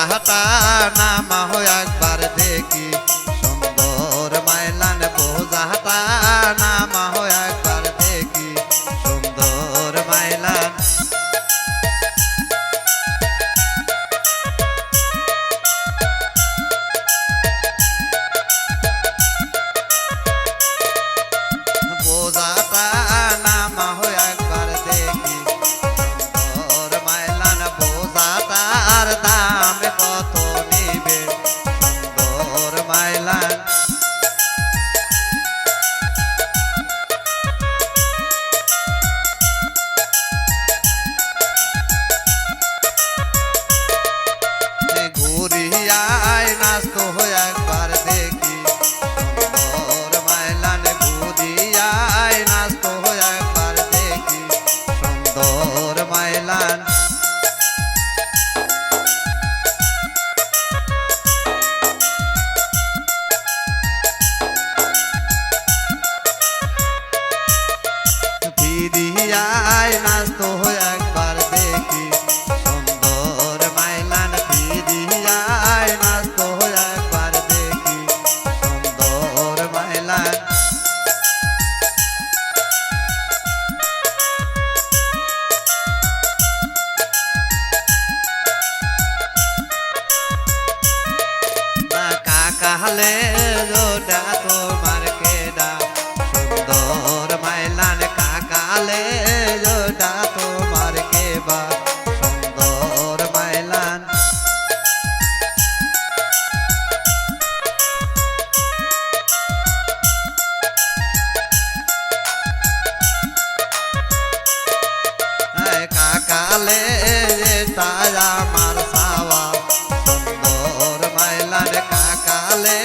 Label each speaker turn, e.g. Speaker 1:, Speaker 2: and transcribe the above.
Speaker 1: বোঝাটা নামা হয় একবার দেখি সুন্দর মাইলান বোঝাটা নামা হয় একবার দেখি সুন্দর মাইলান বোঝাটা নামা হয় একবার দেখি সুন্দর মাইলান বোঝাটার দাম কত নিবে সুন্দর মাইলান ঘুরিয়ায় নাচতো হয় একবার দেখি সুন্দর মাইলান ঘুরিয়ায় নাচতো হয় একবার দেখি সুন্দর মাইলান ফিরিয়ায় নাচতো হয় একবার দেখি সুন্দর মাইলান ফিরিয়ায় নাচতো হয় একবার দেখি সুন্দর মাইলান কাকালে রোডা তোমার কেডা সুন্দর মাইলান কাকালে রোডা তোমার কেবা সুন্দর মাইলান কাকালে তারা আমার সাওয়া সুন্দর মাইলান কাকালে